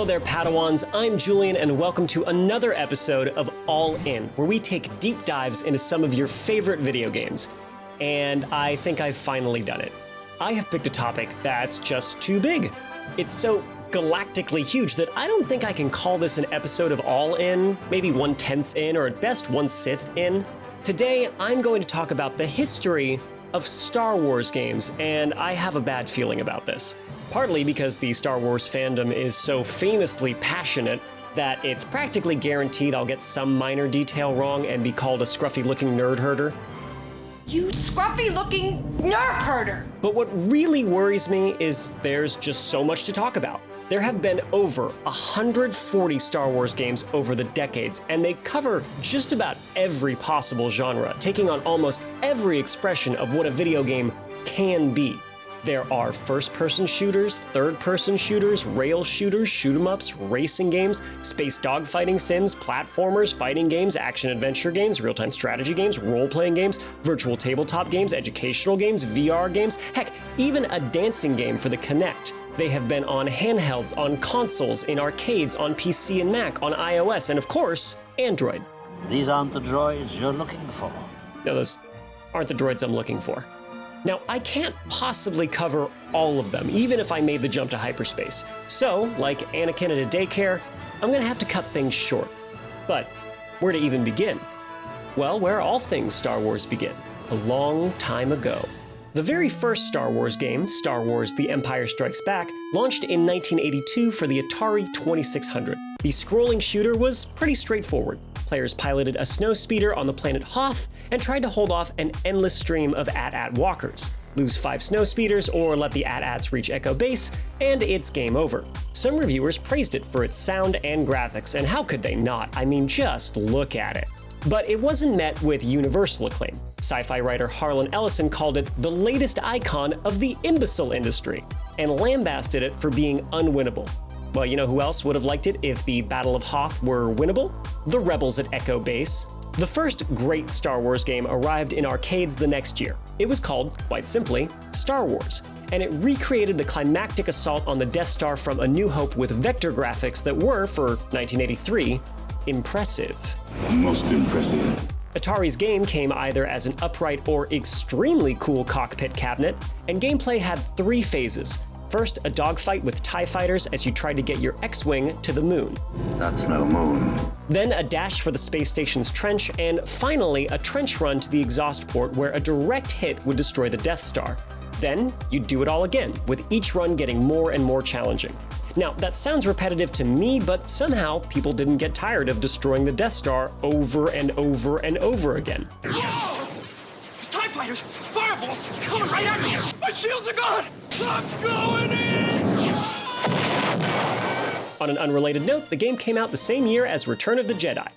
there, Padawans. I'm Julian, and welcome to another episode of All In, where we take deep dives into some of your favorite video games. And I think I've finally done it. I have picked a topic that's just too big. It's so galactically huge that I don't think I can call this an episode of All In, maybe 1/10 in, or at best 1/6 in. Today, I'm going to talk about the history of Star Wars games, and I have a bad feeling about this. Partly because the Star Wars fandom is so famously passionate that it's practically guaranteed I'll get some minor detail wrong and be called a scruffy-looking nerd herder. You scruffy-looking nerf herder! But what really worries me is there's just so much to talk about. There have been over 140 Star Wars games over the decades, and they cover just about every possible genre, taking on almost every expression of what a video game can be. There are first-person shooters, third-person shooters, rail shooters, shoot-'em-ups, racing games, space dogfighting sims, platformers, fighting games, action-adventure games, real-time strategy games, role-playing games, virtual tabletop games, educational games, VR games, heck, even a dancing game for the Kinect. They have been on handhelds, on consoles, in arcades, on PC and Mac, on iOS, and of course, Android. These aren't the droids you're looking for. No, those aren't the droids I'm looking for. Now, I can't possibly cover all of them, even if I made the jump to hyperspace. So, like Anakin at a daycare, I'm gonna have to cut things short. But where to even begin? Well, where all things Star Wars begin, a long time ago. The very first Star Wars game, Star Wars: The Empire Strikes Back, launched in 1982 for the Atari 2600. The scrolling shooter was pretty straightforward. Players piloted a snowspeeder on the planet Hoth and tried to hold off an endless stream of AT-AT walkers. Lose 5 snowspeeders or let the AT-ATs reach Echo Base, and it's game over. Some reviewers praised it for its sound and graphics, and how could they not? I mean, just look at it. But it wasn't met with universal acclaim. Sci-fi writer Harlan Ellison called it the latest icon of the imbecile industry, and lambasted it for being unwinnable. Well, you know who else would have liked it if the Battle of Hoth were winnable? The rebels at Echo Base. The first great Star Wars game arrived in arcades the next year. It was called, quite simply, Star Wars, and it recreated the climactic assault on the Death Star from A New Hope with vector graphics that were, for 1983, impressive. Most impressive. Atari's game came either as an upright or extremely cool cockpit cabinet, and gameplay had 3 phases. First, a dogfight with TIE fighters as you tried to get your X-Wing to the moon. That's no moon. Then a dash for the space station's trench, and finally a trench run to the exhaust port where a direct hit would destroy the Death Star. Then you'd do it all again, with each run getting more and more challenging. Now, that sounds repetitive to me, but somehow people didn't get tired of destroying the Death Star over and over and over again. Whoa! TIE fighters! Fireballs! Coming right at me! My shields are gone! I'm going in! On an unrelated note, the game came out the same year as Return of the Jedi.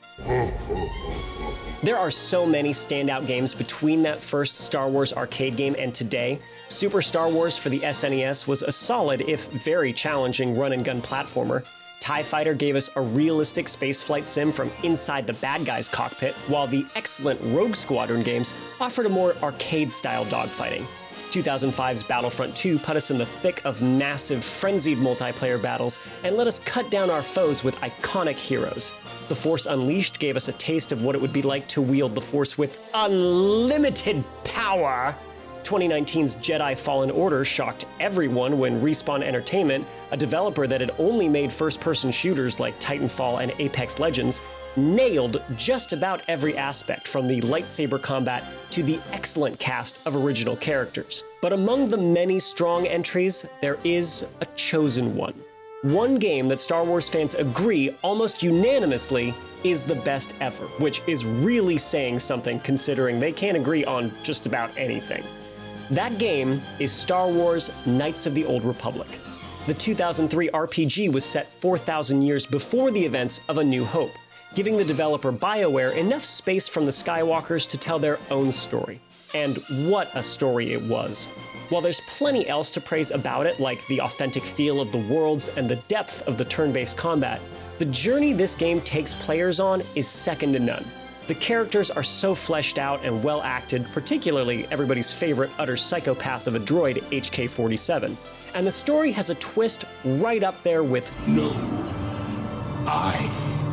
There are so many standout games between that first Star Wars arcade game and today. Super Star Wars for the SNES was a solid, if very challenging, run-and-gun platformer. TIE Fighter gave us a realistic spaceflight sim from inside the bad guy's cockpit, while the excellent Rogue Squadron games offered a more arcade-style dogfighting. 2005's Battlefront 2 put us in the thick of massive, frenzied multiplayer battles and let us cut down our foes with iconic heroes. The Force Unleashed gave us a taste of what it would be like to wield the Force with unlimited power. 2019's Jedi Fallen Order shocked everyone when Respawn Entertainment, a developer that had only made first-person shooters like Titanfall and Apex Legends, nailed just about every aspect, from the lightsaber combat to the excellent cast of original characters. But among the many strong entries, there is a chosen one. One game that Star Wars fans agree almost unanimously is the best ever, which is really saying something considering they can't agree on just about anything. That game is Star Wars: Knights of the Old Republic. The 2003 RPG was set 4,000 years before the events of A New Hope, giving the developer BioWare enough space from the Skywalkers to tell their own story. And what a story it was. While there's plenty else to praise about it, like the authentic feel of the worlds and the depth of the turn-based combat, the journey this game takes players on is second to none. The characters are so fleshed out and well acted, particularly everybody's favorite utter psychopath of a droid, HK-47. And the story has a twist right up there with No, I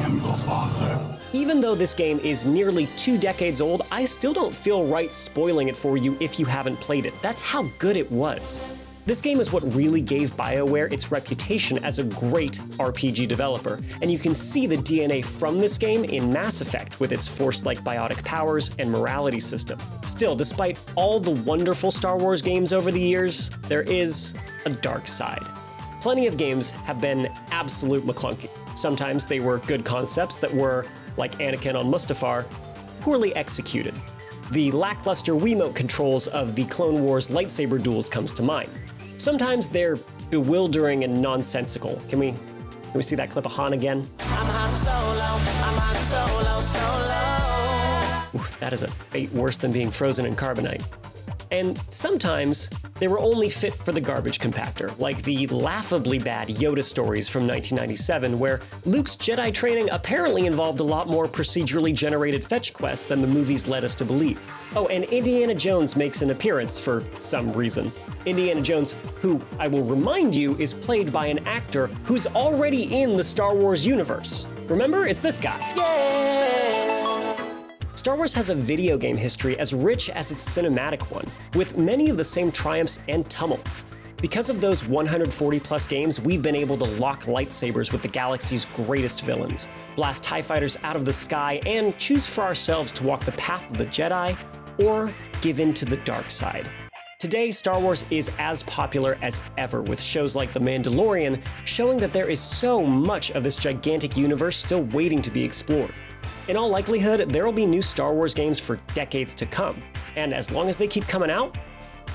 am your father. Even though this game is nearly 2 decades old, I still don't feel right spoiling it for you if you haven't played it. That's how good it was. This game is what really gave BioWare its reputation as a great RPG developer, and you can see the DNA from this game in Mass Effect with its Force-like biotic powers and morality system. Still, despite all the wonderful Star Wars games over the years, there is a dark side. Plenty of games have been absolute McClunky. Sometimes they were good concepts that were, like Anakin on Mustafar, poorly executed. The lackluster Wiimote controls of the Clone Wars lightsaber duels comes to mind. Sometimes they're bewildering and nonsensical. Can we see that clip of Han again? I'm Han Solo, Oof, that is a fate worse than being frozen in carbonite. And sometimes they were only fit for the garbage compactor, like the laughably bad Yoda stories from 1997, where Luke's Jedi training apparently involved a lot more procedurally generated fetch quests than the movies led us to believe. Oh, and Indiana Jones makes an appearance for some reason. Indiana Jones, who, I will remind you, is played by an actor who's already in the Star Wars universe. Remember? It's this guy. Star Wars has a video game history as rich as its cinematic one, with many of the same triumphs and tumults. Because of those 140-plus games, we've been able to lock lightsabers with the galaxy's greatest villains, blast TIE fighters out of the sky, and choose for ourselves to walk the path of the Jedi, or give in to the dark side. Today, Star Wars is as popular as ever, with shows like The Mandalorian showing that there is so much of this gigantic universe still waiting to be explored. In all likelihood, there will be new Star Wars games for decades to come, and as long as they keep coming out,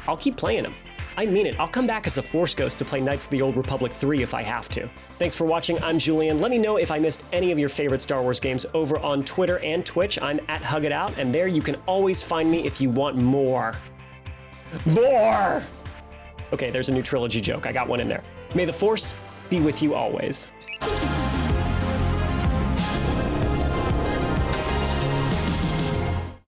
I'll keep playing them. I mean it, I'll come back as a Force Ghost to play Knights of the Old Republic 3 if I have to. Thanks for watching, I'm Julian. Let me know if I missed any of your favorite Star Wars games over on Twitter and Twitch. I'm at HUGUET, and there you can always find me if you want more. More! Okay, there's a new trilogy joke, I got one in there. May the Force be with you always.